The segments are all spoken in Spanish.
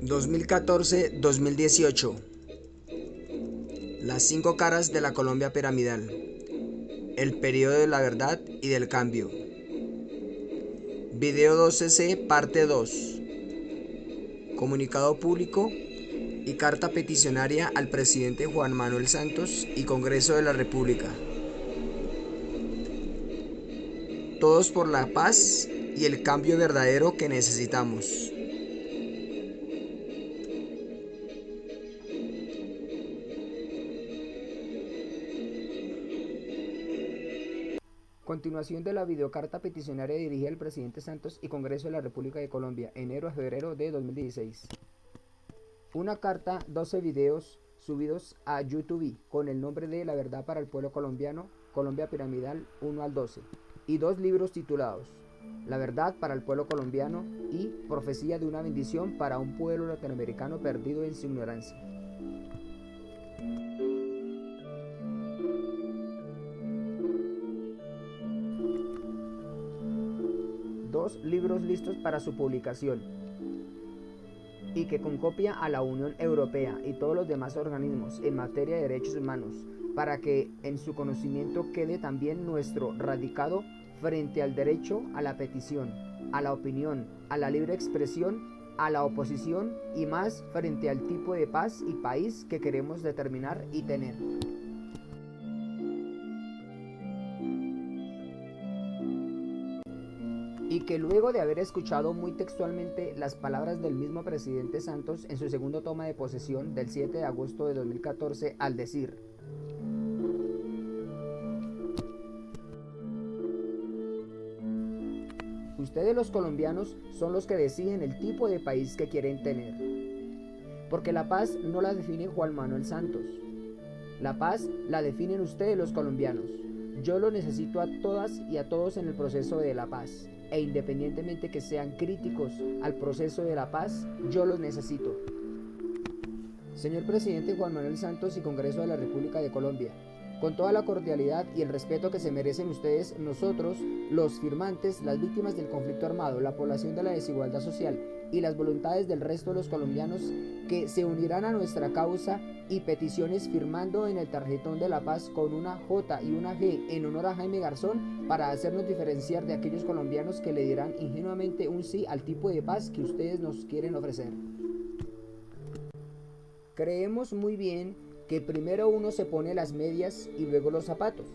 2014-2018. Las 5 caras de la Colombia piramidal. El periodo de la verdad y del cambio. Video 12C, parte 2. Comunicado público y carta peticionaria al presidente Juan Manuel Santos y Congreso de la República. Todos por la paz y el cambio verdadero que necesitamos. Continuación de la videocarta peticionaria dirigida al presidente Santos y Congreso de la República de Colombia, enero a febrero de 2016. Una carta, 12 videos subidos a YouTube con el nombre de La Verdad para el Pueblo Colombiano, Colombia Piramidal 1 al 12, y 2 libros titulados La Verdad para el Pueblo Colombiano y Profecía de una bendición para un pueblo latinoamericano perdido en su ignorancia. Dos libros listos para su publicación y que con copia a la Unión Europea y todos los demás organismos en materia de derechos humanos para que en su conocimiento quede también nuestro radicado frente al derecho a la petición, a la opinión, a la libre expresión, a la oposición y más frente al tipo de paz y país que queremos determinar y tener. Y que luego de haber escuchado muy textualmente las palabras del mismo presidente Santos en su segundo toma de posesión del 7 de agosto de 2014 al decir: ustedes los colombianos son los que deciden el tipo de país que quieren tener, porque la paz no la define Juan Manuel Santos, la paz la definen ustedes los colombianos. Yo lo necesito a todas y a todos en el proceso de la paz, e independientemente que sean críticos al proceso de la paz, yo los necesito. Señor presidente Juan Manuel Santos y Congreso de la República de Colombia, con toda la cordialidad y el respeto que se merecen ustedes, nosotros, los firmantes, las víctimas del conflicto armado, la población de la desigualdad social y las voluntades del resto de los colombianos que se unirán a nuestra causa y peticiones firmando en el tarjetón de la paz con una J y una G en honor a Jaime Garzón para hacernos diferenciar de aquellos colombianos que le dirán ingenuamente un sí al tipo de paz que ustedes nos quieren ofrecer. Creemos muy bien que primero uno se pone las medias y luego los zapatos,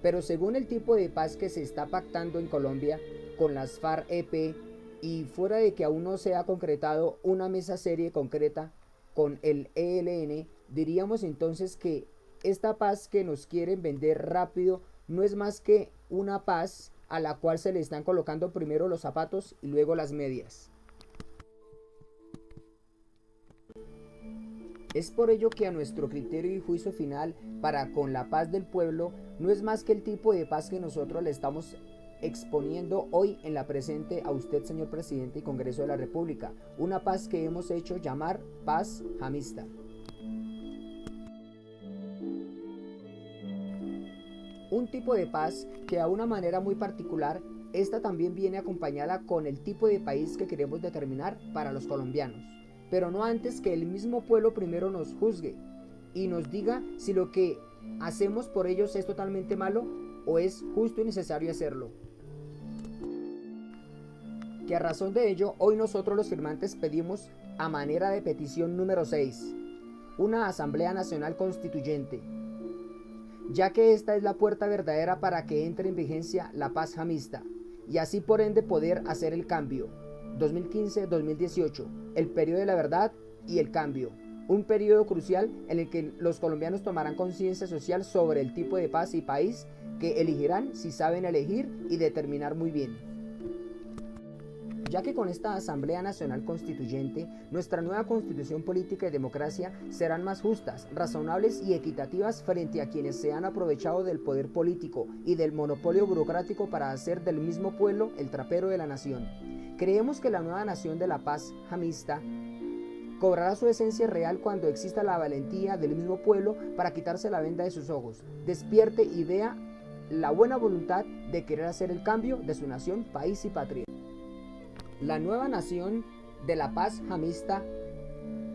pero según el tipo de paz que se está pactando en Colombia con las FARC-EP y fuera de que aún no se ha concretado una mesa serie concreta con el ELN, diríamos entonces que esta paz que nos quieren vender rápido no es más que una paz a la cual se le están colocando primero los zapatos y luego las medias. Es por ello que a nuestro criterio y juicio final para con la paz del pueblo no es más que el tipo de paz que nosotros le estamos exponiendo hoy en la presente a usted, señor presidente y Congreso de la República, una paz que hemos hecho llamar paz jamista. Un tipo de paz que a una manera muy particular, esta también viene acompañada con el tipo de país que queremos determinar para los colombianos, pero no antes que el mismo pueblo primero nos juzgue y nos diga si lo que hacemos por ellos es totalmente malo o es justo y necesario hacerlo. Que a razón de ello, hoy nosotros los firmantes pedimos, a manera de petición número 6, una Asamblea Nacional Constituyente, ya que esta es la puerta verdadera para que entre en vigencia la paz jamista, y así por ende poder hacer el cambio. 2015-2018, el periodo de la verdad y el cambio, un periodo crucial en el que los colombianos tomarán conciencia social sobre el tipo de paz y país que elegirán si saben elegir y determinar muy bien. Ya que con esta Asamblea Nacional Constituyente, nuestra nueva Constitución Política y Democracia serán más justas, razonables y equitativas frente a quienes se han aprovechado del poder político y del monopolio burocrático para hacer del mismo pueblo el trapero de la nación. Creemos que la nueva nación de la paz jamista cobrará su esencia real cuando exista la valentía del mismo pueblo para quitarse la venda de sus ojos, despierte y vea la buena voluntad de querer hacer el cambio de su nación, país y patria. La nueva nación de la paz jamista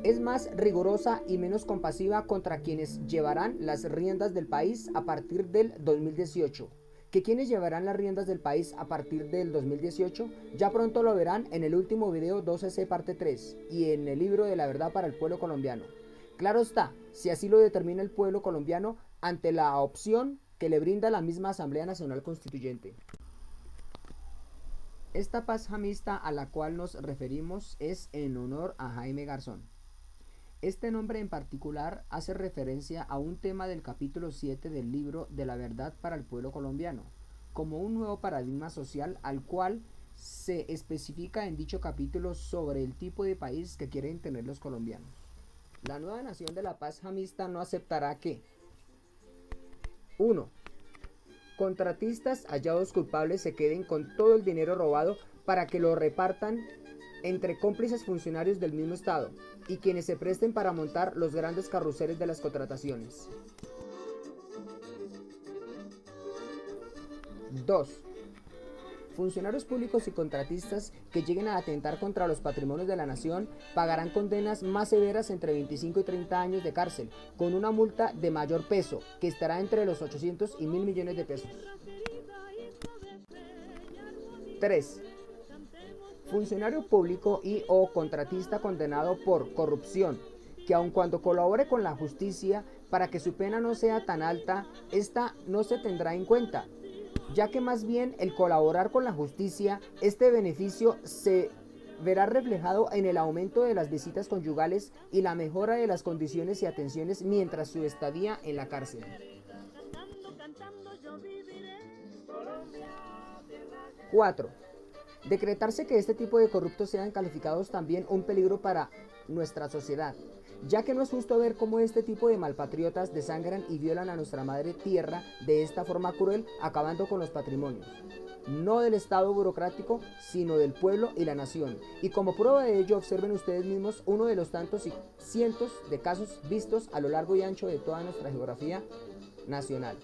Es más rigurosa y menos compasiva contra quienes llevarán las riendas del país a partir del 2018. ¿Que quienes llevarán las riendas del país a partir del 2018? Ya pronto lo verán en el último video 12C parte 3 y en el libro de la verdad para el pueblo colombiano. Claro está, si así lo determina el pueblo colombiano ante la opción que le brinda la misma Asamblea Nacional Constituyente. Esta paz jamista a la cual nos referimos es en honor a Jaime Garzón. Este nombre en particular hace referencia a un tema del capítulo 7 del libro de la verdad para el pueblo colombiano, como un nuevo paradigma social al cual se especifica en dicho capítulo sobre el tipo de país que quieren tener los colombianos. La nueva nación de la paz jamista no aceptará que 1. Contratistas hallados culpables se queden con todo el dinero robado para que lo repartan entre cómplices funcionarios del mismo Estado y quienes se presten para montar los grandes carruseles de las contrataciones. 2. Funcionarios públicos y contratistas que lleguen a atentar contra los patrimonios de la nación pagarán condenas más severas entre 25 y 30 años de cárcel, con una multa de mayor peso, que estará entre los 800 y 1.000 millones de pesos. 3. Funcionario público y o contratista condenado por corrupción, que aun cuando colabore con la justicia para que su pena no sea tan alta, esta no se tendrá en cuenta, ya que más bien el colaborar con la justicia, este beneficio se verá reflejado en el aumento de las visitas conyugales y la mejora de las condiciones y atenciones mientras su estadía en la cárcel. 4. Decretarse que este tipo de corruptos sean calificados también un peligro para nuestra sociedad, ya que no es justo ver cómo este tipo de malpatriotas desangran y violan a nuestra madre tierra de esta forma cruel, acabando con los patrimonios, no del Estado burocrático, sino del pueblo y la nación. Y como prueba de ello, observen ustedes mismos uno de los tantos y cientos de casos vistos a lo largo y ancho de toda nuestra geografía nacional.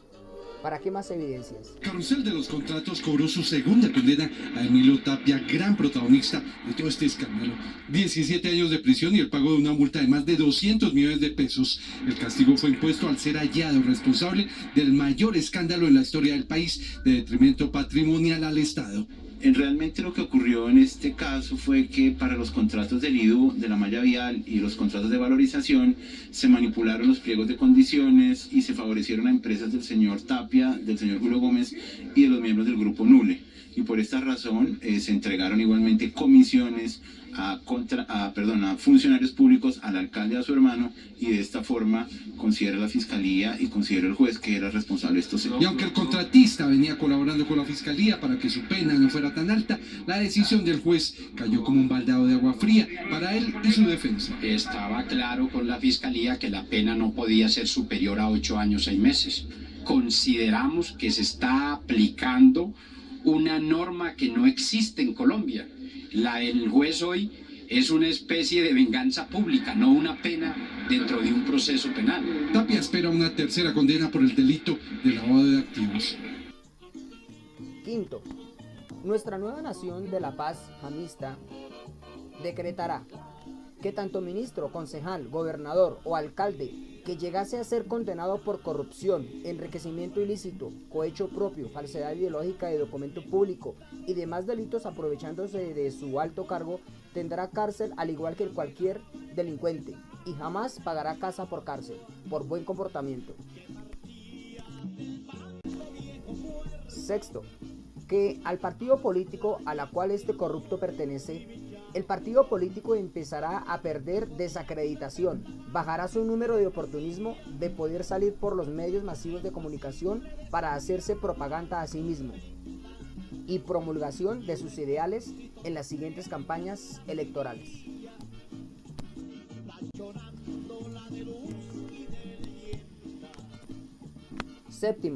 ¿Para qué más evidencias? Carrusel de los contratos cobró su segunda condena a Emilio Tapia, gran protagonista de todo este escándalo. 17 años de prisión y el pago de una multa de más de 200 millones de pesos. El castigo fue impuesto al ser hallado responsable del mayor escándalo en la historia del país de detrimento patrimonial al Estado. Realmente lo que ocurrió en este caso fue que para los contratos del IDU, de la malla vial y los contratos de valorización se manipularon los pliegos de condiciones y se favorecieron a empresas del señor Tapia, del señor Julio Gómez y de los miembros del grupo Nule. Y por esta razón se entregaron igualmente comisiones a funcionarios públicos, al alcalde y a su hermano, y de esta forma considera la fiscalía y considera el juez que era responsable de estos hechos. Y aunque el contratista venía colaborando con la fiscalía para que su pena no fuera tan alta, la decisión del juez cayó como un baldado de agua fría para él y su defensa. Estaba claro con la fiscalía que la pena no podía ser superior a 8 años 6 meses. Consideramos que se está aplicando una norma que no existe en Colombia. La del juez hoy es una especie de venganza pública, no una pena dentro de un proceso penal. Tapia espera una tercera condena por el delito de lavado de activos. 5. Nuestra nueva nación de la paz jamista decretará que tanto ministro, concejal, gobernador o alcalde que llegase a ser condenado por corrupción, enriquecimiento ilícito, cohecho propio, falsedad ideológica de documento público y demás delitos aprovechándose de su alto cargo, tendrá cárcel al igual que cualquier delincuente y jamás pagará casa por cárcel, por buen comportamiento. 6. Que al partido político a la cual este corrupto pertenece, el partido político empezará a perder desacreditación, bajará su número de oportunismo de poder salir por los medios masivos de comunicación para hacerse propaganda a sí mismo y promulgación de sus ideales en las siguientes campañas electorales. 7.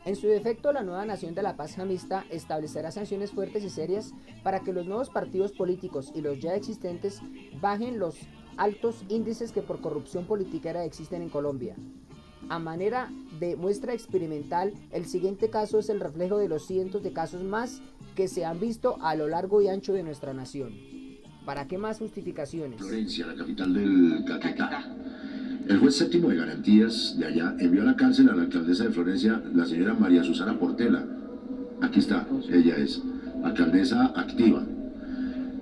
En su defecto, la nueva nación de la paz jamista establecerá sanciones fuertes y serias para que los nuevos partidos políticos y los ya existentes bajen los altos índices que por corrupción politiquera existen en Colombia. A manera de muestra experimental, el siguiente caso es el reflejo de los cientos de casos más que se han visto a lo largo y ancho de nuestra nación. ¿Para qué más justificaciones? Florencia, la capital del Caquetá. El juez séptimo de garantías de allá envió a la cárcel a la alcaldesa de Florencia, la señora María Susana Portela. Aquí está, ella es alcaldesa activa.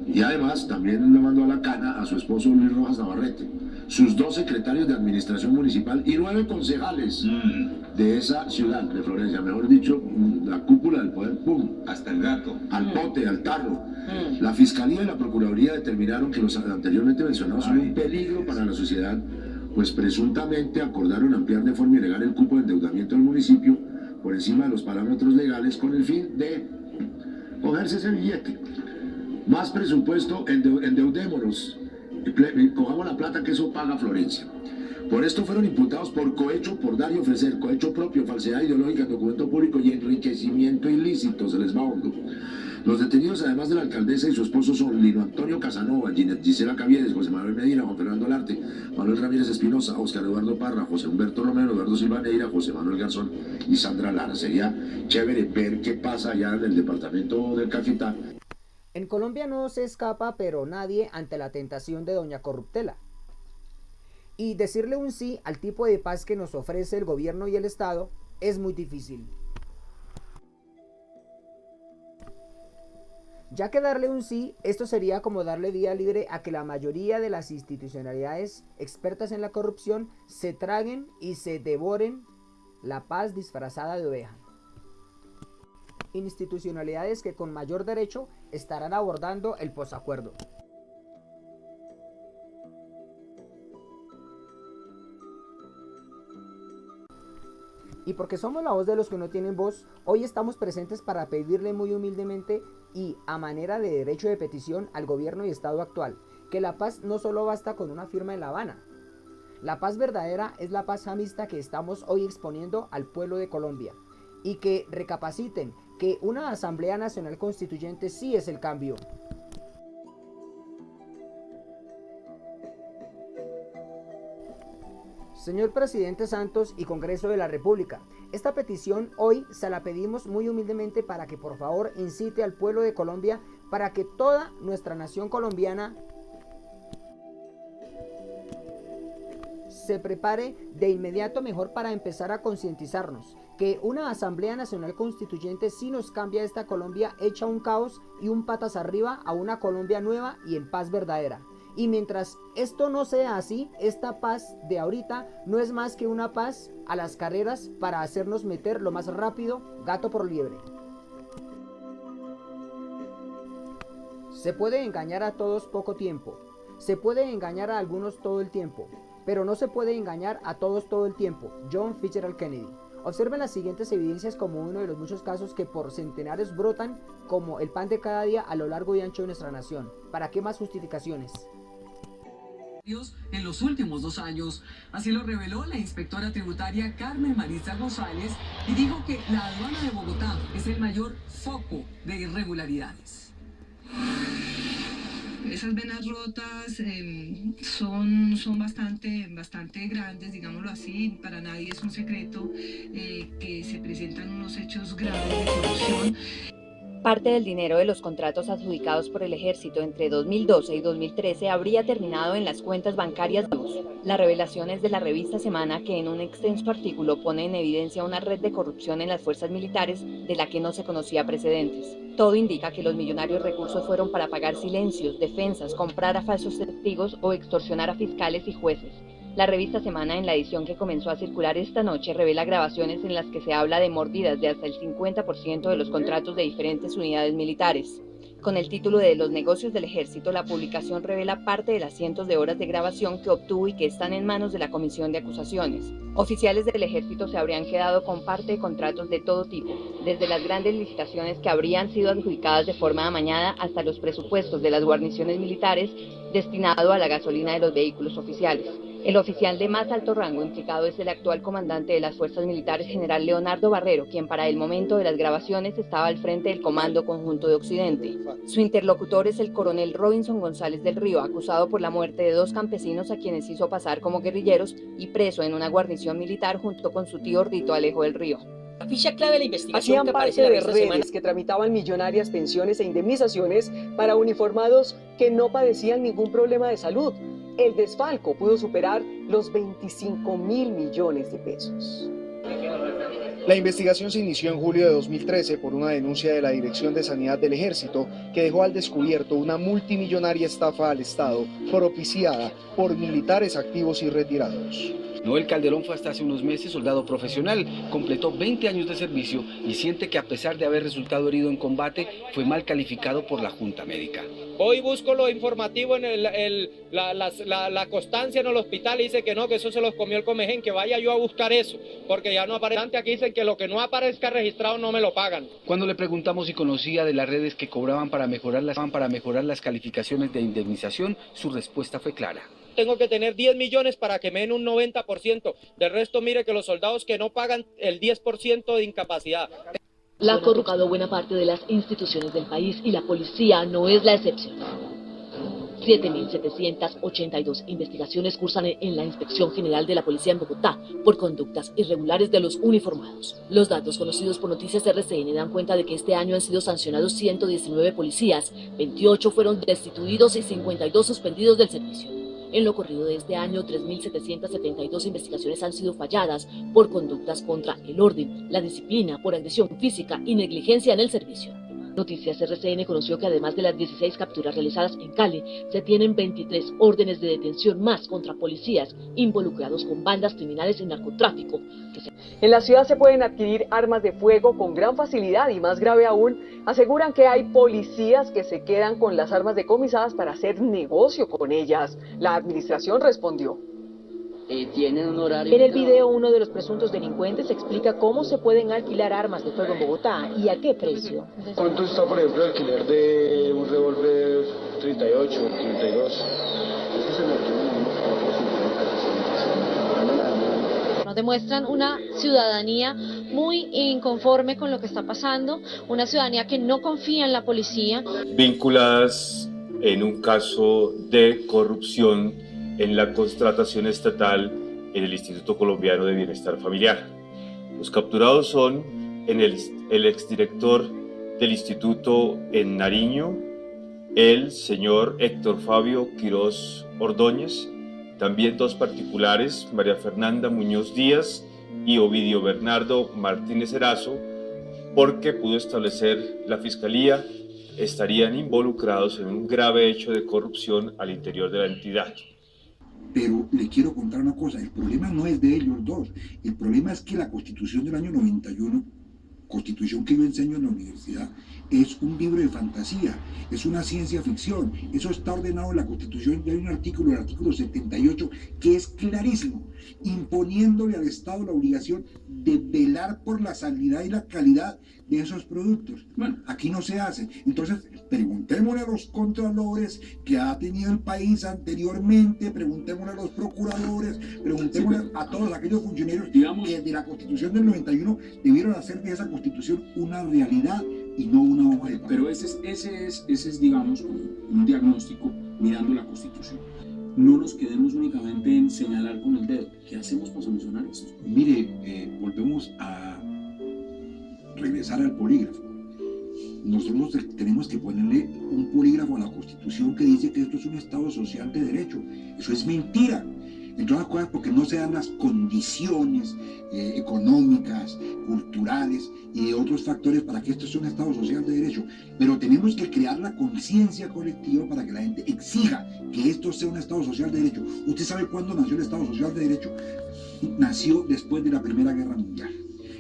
Y además también le mandó a la cana a su esposo Luis Rojas Navarrete, sus 2 secretarios de administración municipal y 9 concejales de esa ciudad de Florencia. Mejor dicho, la cúpula del poder, ¡pum! Hasta el gato. Al pote, al tarro. La Fiscalía y la Procuraduría determinaron que los anteriormente mencionados son un peligro para la sociedad, pues presuntamente acordaron ampliar de forma ilegal el cupo de endeudamiento del municipio por encima de los parámetros legales con el fin de cogerse ese billete. Más presupuesto, endeudémonos, cojamos la plata que eso paga Florencia. Por esto fueron imputados por cohecho, por dar y ofrecer, cohecho propio, falsedad ideológica en documento público y enriquecimiento ilícito, se les va hondo. Los detenidos, además de la alcaldesa y su esposo, son Lino Antonio Casanova, Gisela Cavieres, José Manuel Medina, Juan Fernando Larte, Manuel Ramírez Espinosa, Oscar Eduardo Parra, José Humberto Romero, Eduardo Silva Neira, José Manuel Garzón y Sandra Lara. Sería chévere ver qué pasa allá en el departamento del Caquetá. En Colombia no se escapa pero nadie ante la tentación de doña Corruptela. Y decirle un sí al tipo de paz que nos ofrece el gobierno y el Estado es muy difícil. Ya que darle un sí, esto sería como darle vía libre a que la mayoría de las institucionalidades expertas en la corrupción se traguen y se devoren la paz disfrazada de oveja. Institucionalidades que con mayor derecho estarán abordando el posacuerdo. Y porque somos la voz de los que no tienen voz, hoy estamos presentes para pedirle muy humildemente y a manera de derecho de petición al gobierno y Estado actual, que la paz no solo basta con una firma en La Habana. La paz verdadera es la paz amista que estamos hoy exponiendo al pueblo de Colombia, y que recapaciten que una Asamblea Nacional Constituyente sí es el cambio. Señor Presidente Santos y Congreso de la República, esta petición hoy se la pedimos muy humildemente para que por favor incite al pueblo de Colombia para que toda nuestra nación colombiana se prepare de inmediato mejor para empezar a concientizarnos que una Asamblea Nacional Constituyente sí nos cambia esta Colombia hecha un caos y un patas arriba a una Colombia nueva y en paz verdadera. Y mientras esto no sea así, esta paz de ahorita no es más que una paz a las carreras para hacernos meter lo más rápido gato por liebre. Se puede engañar a todos poco tiempo, se puede engañar a algunos todo el tiempo, pero no se puede engañar a todos todo el tiempo. John Fitzgerald Kennedy. Observen las siguientes evidencias como uno de los muchos casos que por centenares brotan como el pan de cada día a lo largo y ancho de nuestra nación. ¿Para qué más justificaciones? En los últimos 2 años, así lo reveló la inspectora tributaria Carmen Marisa González y dijo que la aduana de Bogotá es el mayor foco de irregularidades. Esas venas rotas son bastante grandes, digámoslo así. Para nadie es un secreto que se presentan unos hechos graves de corrupción. Parte del dinero de los contratos adjudicados por el Ejército entre 2012 y 2013 habría terminado en las cuentas bancarias de Luz. La revelación es de la revista Semana, que en un extenso artículo pone en evidencia una red de corrupción en las fuerzas militares de la que no se conocía precedentes. Todo indica que los millonarios recursos fueron para pagar silencios, defensas, comprar a falsos testigos o extorsionar a fiscales y jueces. La revista Semana, en la edición que comenzó a circular esta noche, revela grabaciones en las que se habla de mordidas de hasta el 50% de los contratos de diferentes unidades militares. Con el título de Los negocios del Ejército, la publicación revela parte de las cientos de horas de grabación que obtuvo y que están en manos de la Comisión de Acusaciones. Oficiales del Ejército se habrían quedado con parte de contratos de todo tipo, desde las grandes licitaciones que habrían sido adjudicadas de forma amañada hasta los presupuestos de las guarniciones militares destinado a la gasolina de los vehículos oficiales. El oficial de más alto rango implicado es el actual comandante de las Fuerzas Militares, general Leonardo Barrero, quien para el momento de las grabaciones estaba al frente del Comando Conjunto de Occidente. Su interlocutor es el coronel Robinson González del Río, acusado por la muerte de 2 campesinos a quienes hizo pasar como guerrilleros y preso en una guarnición militar junto con su tío Rito Alejo del Río. La ficha clave de la investigación hacían que parte aparece en la de revista redes Semana que tramitaban millonarias pensiones e indemnizaciones para uniformados que no padecían ningún problema de salud. El desfalco pudo superar los 25.000 millones de pesos. La investigación se inició en julio de 2013 por una denuncia de la Dirección de Sanidad del Ejército que dejó al descubierto una multimillonaria estafa al Estado propiciada por militares activos y retirados. Noel Calderón fue hasta hace unos meses soldado profesional, completó 20 años de servicio y siente que a pesar de haber resultado herido en combate, fue mal calificado por la Junta Médica. Hoy busco lo informativo en la constancia en el hospital y dice que no, que eso se los comió el Comején, que vaya yo a buscar eso, porque ya no aparece. Aquí dicen que lo que no aparezca registrado no me lo pagan. Cuando le preguntamos si conocía de las redes que cobraban para mejorar las calificaciones de indemnización, su respuesta fue clara. Tengo que tener 10 millones para que me den un 90%. Del resto, mire que los soldados que no pagan el 10% de incapacidad. La corrupción ha tocado buena parte de las instituciones del país y la policía no es la excepción. 7.782 investigaciones cursan en la Inspección General de la Policía en Bogotá por conductas irregulares de los uniformados. Los datos conocidos por Noticias RCN dan cuenta de que este año han sido sancionados 119 policías, 28 fueron destituidos y 52 suspendidos del servicio. En lo corrido de este año, 3.772 investigaciones han sido falladas por conductas contra el orden, la disciplina, por agresión física y negligencia en el servicio. Noticias RCN conoció que además de las 16 capturas realizadas en Cali, se tienen 23 órdenes de detención más contra policías involucrados con bandas criminales en narcotráfico. En la ciudad se pueden adquirir armas de fuego con gran facilidad y, más grave aún, aseguran que hay policías que se quedan con las armas decomisadas para hacer negocio con ellas. La administración respondió. Tienen un horario. En el video, uno de los presuntos delincuentes explica cómo se pueden alquilar armas de fuego en Bogotá y a qué precio. ¿Cuánto está, por ejemplo, el alquiler de un revólver 38, 32? Nos demuestran una ciudadanía muy inconforme con lo que está pasando, una ciudadanía que no confía en la policía. Vinculadas en un caso de corrupción en la contratación estatal en el Instituto Colombiano de Bienestar Familiar. Los capturados son el exdirector del instituto en Nariño, el señor Héctor Fabio Quiroz Ordóñez, también dos particulares, María Fernanda Muñoz Díaz y Ovidio Bernardo Martínez Erazo, porque pudo establecer la Fiscalía, estarían involucrados en un grave hecho de corrupción al interior de la entidad. Pero le quiero contar una cosa, el problema no es de ellos dos, el problema es que la Constitución del año 91, Constitución que yo enseño en la universidad, es un libro de fantasía, es una ciencia ficción, eso está ordenado en la Constitución, y hay un artículo, el artículo 78, que es clarísimo, imponiéndole al Estado la obligación de velar por la salubridad y la calidad de esos productos. Bueno, aquí no se hace. Entonces, preguntémosle a los contralores que ha tenido el país anteriormente, preguntémosle a los procuradores, preguntémosle a todos aquellos funcionarios que de la Constitución del 91 debieron hacer de esa Constitución una realidad y no una hoja de papel. Pero ese es, digamos, un diagnóstico mirando la Constitución. No nos quedemos únicamente en señalar con el dedo. ¿Qué hacemos para solucionar esto? Mire, volvemos a regresar al polígrafo. Nosotros tenemos que ponerle un polígrafo a la Constitución que dice que esto es un Estado social de derecho. Eso es mentira. Entre otras cosas porque no se dan las condiciones económicas, culturales y de otros factores para que esto sea un Estado social de derecho. Pero tenemos que crear la conciencia colectiva para que la gente exija que esto sea un Estado social de derecho. ¿Usted sabe cuándo nació el Estado social de derecho? Nació después de la Primera Guerra Mundial.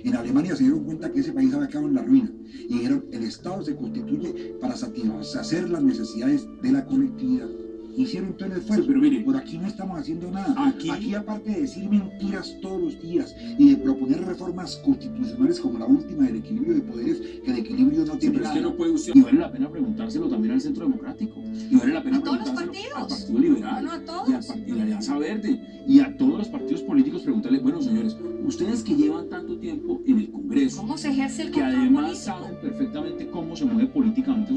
En Alemania se dieron cuenta que ese país había quedado en la ruina y dijeron, el Estado se constituye para satisfacer las necesidades de la colectividad. Hicieron todo el esfuerzo, pero mire, por aquí no estamos haciendo nada. Aquí aparte de decir mentiras todos los días y de proponer reformas constitucionales como la última del equilibrio de poderes, que el equilibrio no tiene nada. Es que no puede usted. Y vale la pena preguntárselo también al Centro Democrático. Y vale la pena preguntárselo al Partido Liberal y a la Alianza Verde y a todos los partidos políticos, preguntarles, bueno, señores, ustedes que llevan tanto tiempo en el Congreso, ¿cómo se ejerce el que control además político? saben perfectamente cómo se mueve políticamente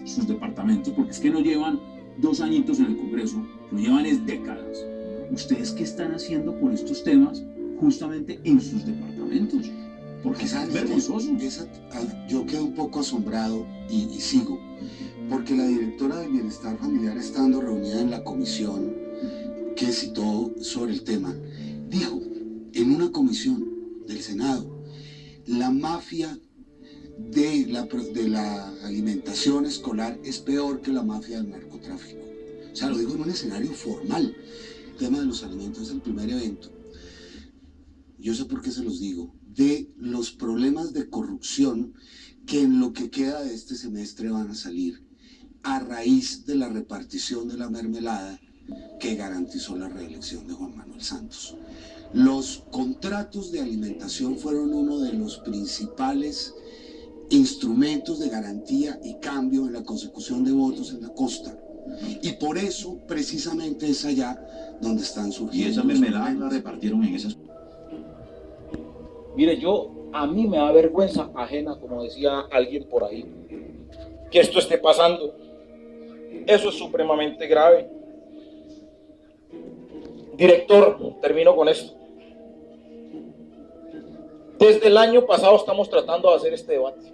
sus departamentos, porque es que no llevan 2 añitos en el Congreso, lo llevan es décadas. ¿Ustedes qué están haciendo por estos temas justamente en sus departamentos? porque es vergonzoso. Yo quedo un poco asombrado y sigo, porque la directora del Bienestar Familiar, estando reunida en la comisión que citó sobre el tema, dijo en una comisión del Senado, la mafia de la alimentación escolar es peor que la mafia del narcotráfico. O sea, lo digo en un escenario formal. El tema de los alimentos es el primer evento. Yo sé por qué se los digo. De los problemas de corrupción que en lo que queda de este semestre van a salir a raíz de la repartición de la mermelada que garantizó la reelección de Juan Manuel Santos. Los contratos de alimentación fueron uno de los principales instrumentos de garantía y cambio en la consecución de votos en la costa. Y por eso, precisamente, es allá donde están surgiendo. Y esa mermelada la repartieron en esas. Mire, a mí me da vergüenza ajena, como decía alguien por ahí, que esto esté pasando. Eso es supremamente grave. Director, termino con esto. Desde el año pasado estamos tratando de hacer este debate.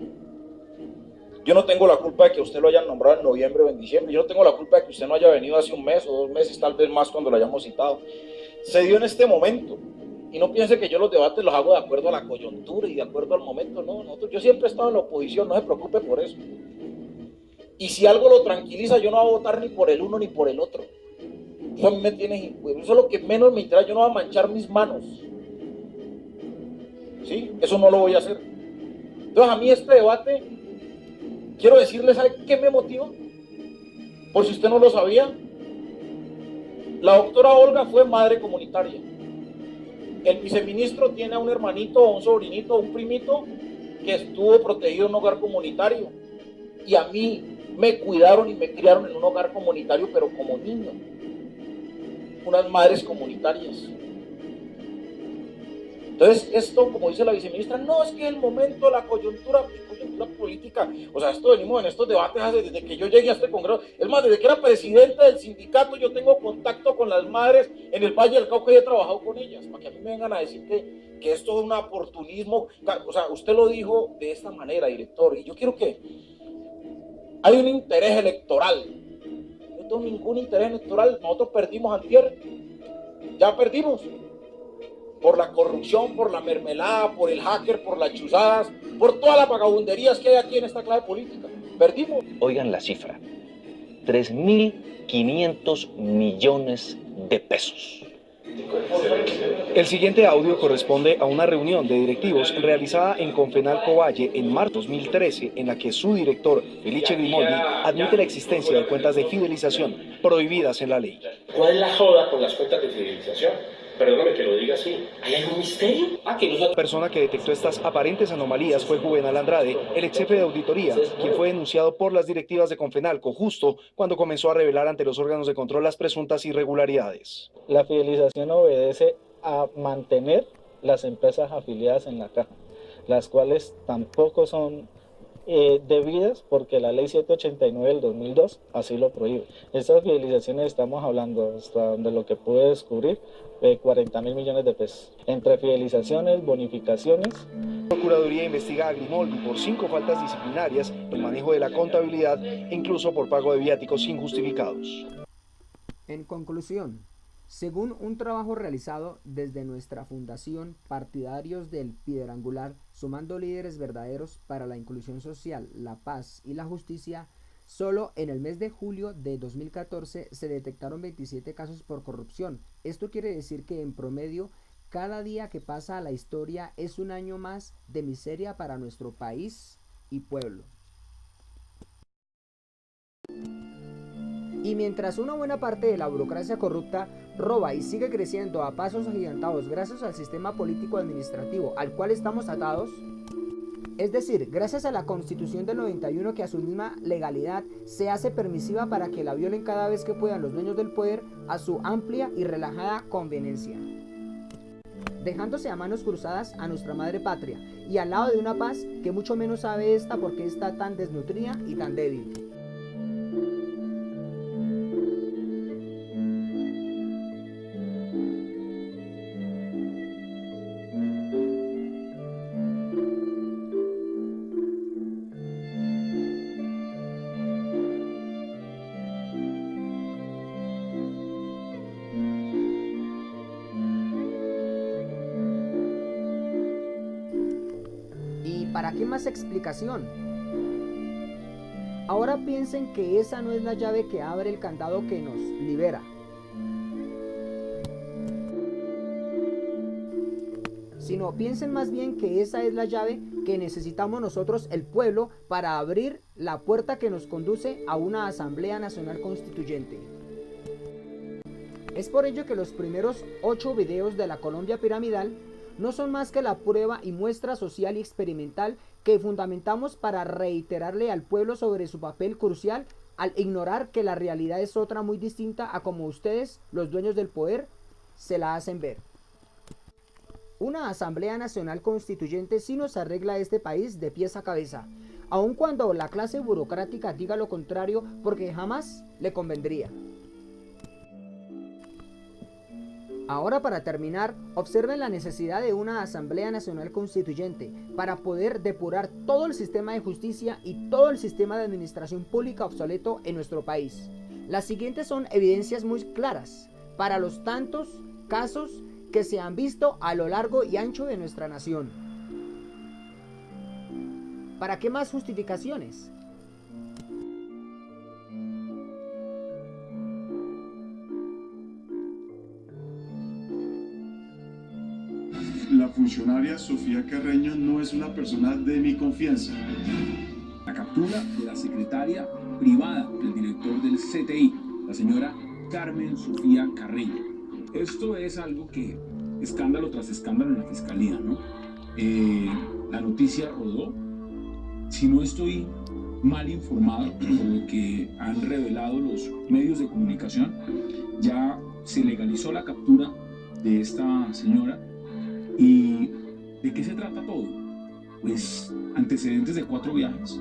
Yo no tengo la culpa de que usted lo hayan nombrado en noviembre o en diciembre. Yo no tengo la culpa de que usted no haya venido hace un mes o 2 meses, tal vez más cuando lo hayamos citado. Se dio en este momento. Y no piense que yo los debates los hago de acuerdo a la coyuntura y de acuerdo al momento. No, yo siempre he estado en la oposición, no se preocupe por eso. Y si algo lo tranquiliza, yo no voy a votar ni por el uno ni por el otro. Eso a mí me tiene, eso es lo que menos me interesa. Yo no voy a manchar mis manos. ¿Sí? Eso no lo voy a hacer. Entonces, a mí este debate, quiero decirles, ¿sabe qué me motiva? Por si usted no lo sabía, la doctora Olga fue madre comunitaria. El viceministro tiene a un hermanito, o un sobrinito, o un primito que estuvo protegido en un hogar comunitario. Y a mí me cuidaron y me criaron en un hogar comunitario, pero como niño. Unas madres comunitarias. Entonces, esto, como dice la viceministra, no es que el momento, la coyuntura política, o sea, esto venimos en estos debates desde que yo llegué a este congreso. Es más, desde que era presidente del sindicato, yo tengo contacto con las madres en el Valle del Cauca y he trabajado con ellas, para que a mí me vengan a decir que esto es un oportunismo. O sea, usted lo dijo de esta manera, director, y yo quiero que hay un interés electoral. Yo no tengo ningún interés electoral. Nosotros perdimos antier, ya perdimos. Por la corrupción, por la mermelada, por el hacker, por las chuzadas, por todas las vagabunderías que hay aquí en esta clase política. Perdimos. Oigan la cifra, 3.500 millones de pesos. El siguiente audio corresponde a una reunión de directivos realizada en Confenalco Valle en marzo de 2013, en la que su director, Felice Grimaldi, admite la existencia de cuentas de fidelización prohibidas en la ley. ¿Cuál es la joda con las cuentas de fidelización? Perdóname que lo diga así. ¿Hay algún misterio? La persona que detectó estas aparentes anomalías fue Juvenal Andrade, el ex jefe de auditoría, quien fue denunciado por las directivas de Confenalco justo cuando comenzó a revelar ante los órganos de control las presuntas irregularidades. La fidelización obedece a mantener las empresas afiliadas en la caja, las cuales tampoco son debidas porque la ley 789 del 2002 así lo prohíbe. Estas fidelizaciones estamos hablando, hasta donde lo que pude descubrir, de 40.000 millones de pesos, entre fidelizaciones, bonificaciones. La Procuraduría investiga a Grimaldi por 5 faltas disciplinarias, por manejo de la contabilidad e incluso por pago de viáticos injustificados. En conclusión, según un trabajo realizado desde nuestra fundación Partidarios del Piedrangular, sumando líderes verdaderos para la inclusión social, la paz y la justicia, solo en el mes de julio de 2014 se detectaron 27 casos por corrupción. Esto quiere decir que en promedio, cada día que pasa a la historia es un año más de miseria para nuestro país y pueblo. Y mientras una buena parte de la burocracia corrupta roba y sigue creciendo a pasos agigantados gracias al sistema político administrativo al cual estamos atados, es decir, gracias a la Constitución del 91 que a su misma legalidad se hace permisiva para que la violen cada vez que puedan los dueños del poder a su amplia y relajada conveniencia, dejándose a manos cruzadas a nuestra madre patria y al lado de una paz que mucho menos sabe esta porque está tan desnutrida y tan débil. ¿Para qué más explicación? Ahora piensen que esa no es la llave que abre el candado que nos libera. Sino piensen más bien que esa es la llave que necesitamos nosotros, el pueblo, para abrir la puerta que nos conduce a una Asamblea Nacional Constituyente. Es por ello que los primeros 8 videos de la Colombia piramidal no son más que la prueba y muestra social y experimental que fundamentamos para reiterarle al pueblo sobre su papel crucial al ignorar que la realidad es otra muy distinta a como ustedes, los dueños del poder, se la hacen ver. Una Asamblea Nacional Constituyente sí nos arregla este país de pies a cabeza, aun cuando la clase burocrática diga lo contrario, porque jamás le convendría. Ahora, para terminar, observen la necesidad de una Asamblea Nacional Constituyente para poder depurar todo el sistema de justicia y todo el sistema de administración pública obsoleto en nuestro país. Las siguientes son evidencias muy claras para los tantos casos que se han visto a lo largo y ancho de nuestra nación. ¿Para qué más justificaciones? La funcionaria Sofía Carreño no es una persona de mi confianza. La captura de la secretaria privada del director del CTI, la señora Carmen Sofía Carreño. Esto es algo que, escándalo tras escándalo en la fiscalía, ¿no? La noticia rodó. Si no estoy mal informado por lo que han revelado los medios de comunicación, ya se legalizó la captura de esta señora. ¿Y de qué se trata todo? Pues antecedentes de 4 viajes,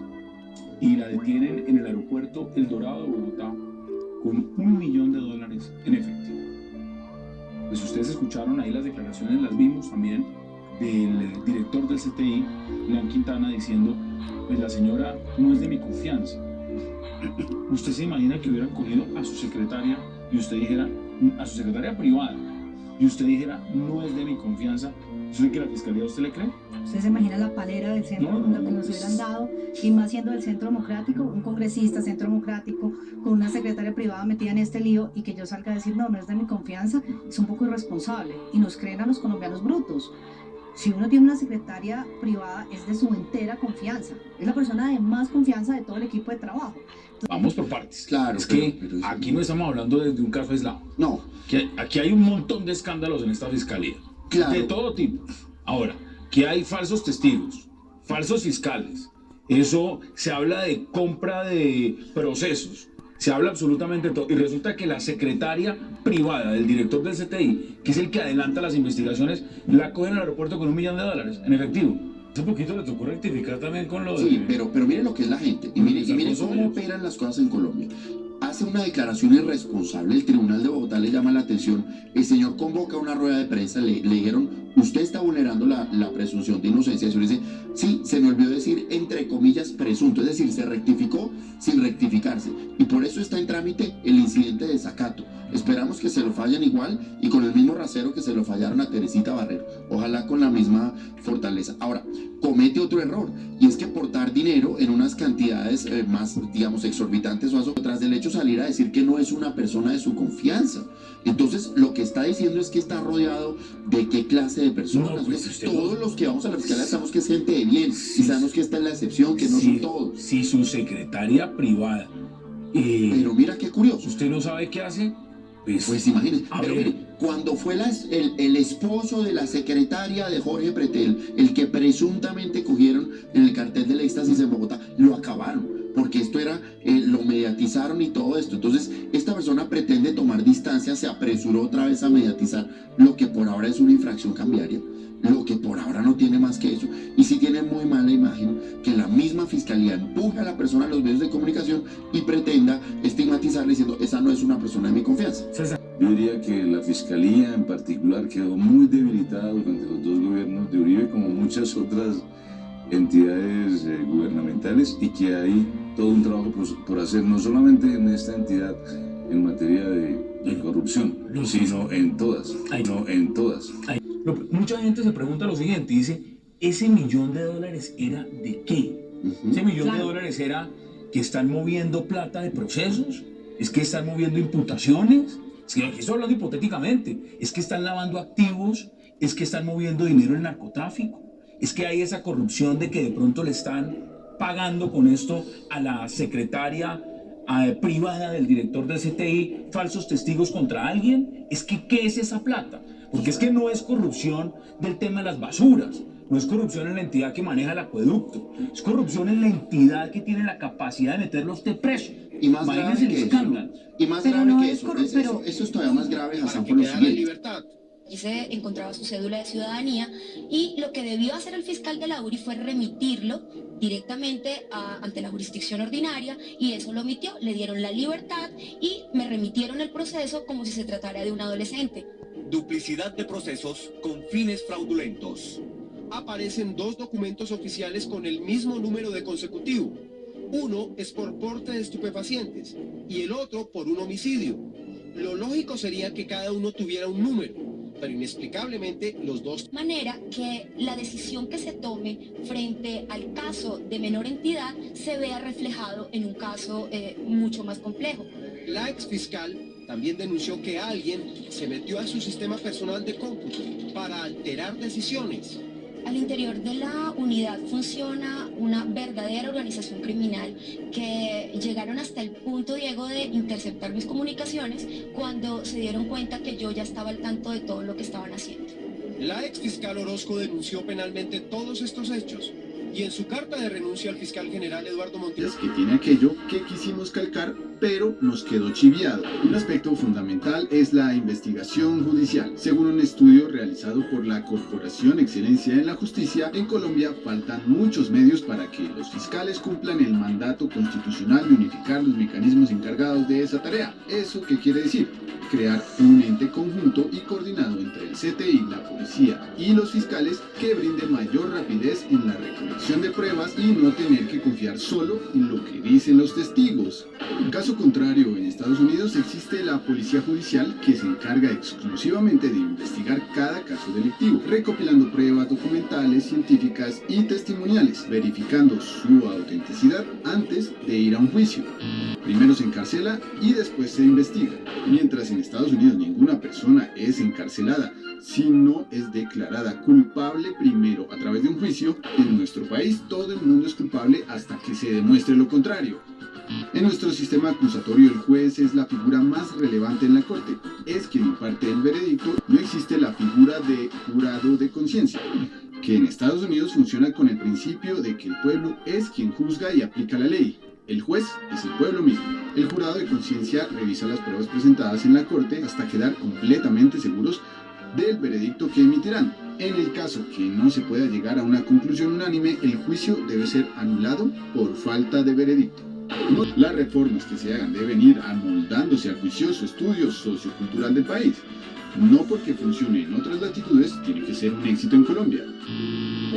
y la detienen en el aeropuerto El Dorado de Bogotá con $1 millón en efectivo. Pues ustedes escucharon ahí las declaraciones, las vimos también, del director del CTI, León Quintana, diciendo: pues la señora no es de mi confianza. ¿Usted se imagina que hubieran cogido a su secretaria y usted dijera, a su secretaria privada, y usted dijera, no es de mi confianza? ¿Eso es que la fiscalía a usted le cree? ¿Usted se imagina la palera del centro, lo que nos hubieran dado, y más siendo del Centro Democrático, un congresista Centro Democrático, con una secretaria privada metida en este lío, y que yo salga a decir, no, no es de mi confianza? Es un poco irresponsable, y nos creen a los colombianos brutos. Si uno tiene una secretaria privada, es de su entera confianza, es la persona de más confianza de todo el equipo de trabajo. Entonces, vamos por partes. Claro, es que aquí no estamos hablando de un caso aislado. No. Aquí hay un montón de escándalos en esta fiscalía. Claro. De todo tipo. Ahora, que hay falsos testigos, falsos fiscales. Eso se habla de compra de procesos. Se habla absolutamente de todo. Y resulta que la secretaria privada del director del CTI, que es el que adelanta las investigaciones, la cogen al aeropuerto con $1 millón en efectivo. Hace poquito le tocó rectificar también con lo de... Sí, pero mire lo que es la gente. Y mire cómo operan las cosas en Colombia. Hace una declaración irresponsable, el Tribunal de Bogotá le llama la atención, el señor convoca una rueda de prensa, le dijeron, usted está vulnerando la presunción de inocencia. El señor dice, sí, se me olvidó decir, entre comillas, presunto, es decir, se rectificó sin rectificarse, y por eso está en trámite el incidente de desacato. Esperamos que se lo fallen igual y con el mismo rasero que se lo fallaron a Teresita Barrero, ojalá con la misma fortaleza. Ahora, comete otro error, y es que por dar dinero en unas cantidades más, digamos, exorbitantes o tras del hecho salir a decir que no es una persona de su confianza. Entonces, lo que está diciendo es que está rodeado de qué clase de personas. No, pues todos los que vamos a la fiscalía sabemos que es gente de bien, y sabemos que esta es la excepción, que no son todos. Si su secretaria privada... pero mira qué curioso. ¿Usted no sabe qué hace? Pues imagínese, pero mire, cuando fue el esposo de la secretaria de Jorge Pretel, el que presuntamente cogieron en el cartel del éxtasis en Bogotá, lo acabaron, porque esto era, lo mediatizaron y todo esto. Entonces, esta persona pretende tomar distancia, se apresuró otra vez a mediatizar lo que por ahora es una infracción cambiaria, lo que por ahora no tiene más que eso, y sí tiene muy mala imagen que la misma fiscalía empuje a la persona a los medios de comunicación y pretenda estigmatizarle diciendo, esa no es una persona de mi confianza. Yo diría que la fiscalía en particular quedó muy debilitada durante los 2 gobiernos de Uribe, como muchas otras entidades gubernamentales, y que hay todo un trabajo por hacer, no solamente en esta entidad en materia de corrupción, sino en todas. Mucha gente se pregunta lo siguiente, dice, ¿ese $1.000.000 era de qué? Ese $1.000.000 era que están moviendo plata de procesos, es que están moviendo imputaciones, es que aquí estoy hablando hipotéticamente, es que están lavando activos, es que están moviendo dinero en narcotráfico, es que hay esa corrupción de que de pronto le están pagando con esto a la secretaria privada del director del CTI falsos testigos contra alguien. Es que ¿qué es esa plata? Porque es que no es corrupción del tema de las basuras, no es corrupción en la entidad que maneja el acueducto, es corrupción en la entidad que tiene la capacidad de meterlo a usted preso. Y más grave que eso. Y más grave que eso. Eso es todavía más grave, Hassan, por lo siguiente. Aquí se encontraba su cédula de ciudadanía y lo que debió hacer el fiscal de la URI fue remitirlo directamente ante la jurisdicción ordinaria, y eso lo omitió. Le dieron la libertad y me remitieron el proceso como si se tratara de un adolescente. Duplicidad de procesos con fines fraudulentos. Aparecen 2 documentos oficiales con el mismo número de consecutivo. Uno es por porte de estupefacientes y el otro por un homicidio. Lo lógico sería que cada uno tuviera un número, pero inexplicablemente los dos. De manera que la decisión que se tome frente al caso de menor entidad se vea reflejado en un caso mucho más complejo. La exfiscal también denunció que alguien se metió a su sistema personal de cómputo para alterar decisiones. Al interior de la unidad funciona una verdadera organización criminal que llegaron hasta el punto, Diego, de interceptar mis comunicaciones cuando se dieron cuenta que yo ya estaba al tanto de todo lo que estaban haciendo. La exfiscal Orozco denunció penalmente todos estos hechos y en su carta de renuncia al fiscal general Eduardo Montiel, que tiene aquello que quisimos calcar, pero nos quedó chiviado. Un aspecto fundamental es la investigación judicial. Según un estudio realizado por la Corporación Excelencia en la Justicia, en Colombia faltan muchos medios para que los fiscales cumplan el mandato constitucional de unificar los mecanismos encargados de esa tarea. ¿Eso qué quiere decir? Crear un ente conjunto y coordinado entre el CTI, la policía y los fiscales que brinde mayor rapidez en la recolección de pruebas y no tener que confiar solo en lo que dicen los testigos. En caso contrario, en Estados Unidos existe la policía judicial que se encarga exclusivamente de investigar cada caso delictivo, recopilando pruebas documentales, científicas y testimoniales, verificando su autenticidad antes de ir a un juicio. Primero se encarcela y después se investiga. Mientras en Estados Unidos ninguna persona es encarcelada si no es declarada culpable primero a través de un juicio, en nuestro país todo el mundo es culpable hasta que se demuestre lo contrario. En nuestro sistema acusatorio el juez es la figura más relevante en la corte, es quien imparte el veredicto. No existe la figura de jurado de conciencia, que en Estados Unidos funciona con el principio de que el pueblo es quien juzga y aplica la ley. El juez es el pueblo mismo. El jurado de conciencia revisa las pruebas presentadas en la corte hasta quedar completamente seguros del veredicto que emitirán. En el caso que no se pueda llegar a una conclusión unánime, el juicio debe ser anulado por falta de veredicto. Las reformas que se hagan deben ir amoldándose al juicioso estudio sociocultural del país. No porque funcione en otras latitudes, tiene que ser un éxito en Colombia.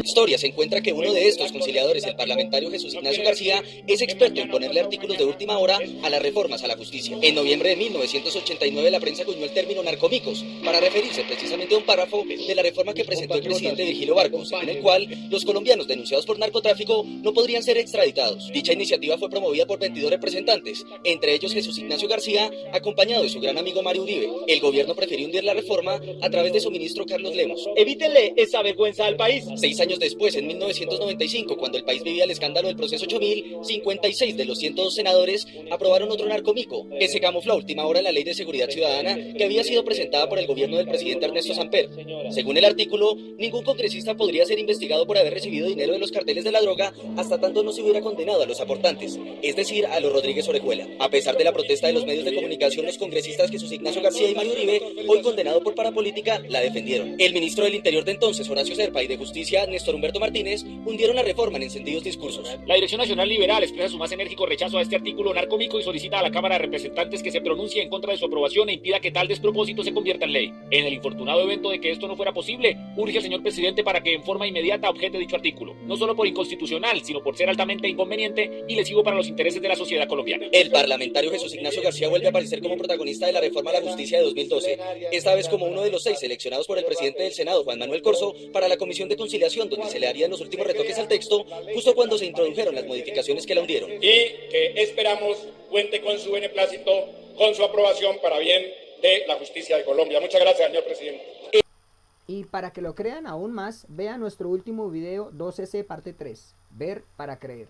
Historia se encuentra que uno de estos conciliadores, el parlamentario Jesús Ignacio García, es experto en ponerle artículos de última hora a las reformas a la justicia. En noviembre de 1989 la prensa acuñó el término narcomicos para referirse precisamente a un párrafo de la reforma que presentó el presidente Virgilio Barcos, en el cual los colombianos denunciados por narcotráfico no podrían ser extraditados. Dicha iniciativa fue promovida por 22 representantes, entre ellos Jesús Ignacio García, acompañado de su gran amigo Mario Uribe. El gobierno prefirió hundir la reforma a través de su ministro Carlos Lemos. Evítenle esa vergüenza al país. 6 años después, en 1995, cuando el país vivía el escándalo del proceso 8000, 56 de los 102 senadores aprobaron otro narcomico, que se camufló a última hora en la Ley de Seguridad Ciudadana, que había sido presentada por el gobierno del presidente Ernesto Samper. Según el artículo, ningún congresista podría ser investigado por haber recibido dinero de los carteles de la droga hasta tanto no se hubiera condenado a los aportantes, es decir, a los Rodríguez Orejuela. A pesar de la protesta de los medios de comunicación, los congresistas Jesús Ignacio García y Mario Uribe, hoy condenado por parapolítica, la defendieron. El ministro del Interior de entonces, Horacio Serpa, y de Justicia, Néstor Humberto Martínez, hundieron la reforma en encendidos discursos. La Dirección Nacional Liberal expresa su más enérgico rechazo a este artículo narcómico y solicita a la Cámara de Representantes que se pronuncie en contra de su aprobación e impida que tal despropósito se convierta en ley. En el infortunado evento de que esto no fuera posible, urge al señor presidente para que en forma inmediata objete dicho artículo, no solo por inconstitucional, sino por ser altamente inconveniente y lesivo para los intereses de la sociedad colombiana. El parlamentario Jesús Ignacio García vuelve a aparecer como protagonista de la reforma a la justicia de 2012. Esta Chávez como uno de los 6 seleccionados por el presidente del Senado, Juan Manuel Corzo, para la Comisión de Conciliación, donde se le harían los últimos retoques al texto, justo cuando se introdujeron las modificaciones que la hundieron. Y que esperamos cuente con su beneplácito, con su aprobación para bien de la justicia de Colombia. Muchas gracias, señor presidente. Y para que lo crean aún más, vean nuestro último video 2S parte 3, ver para creer.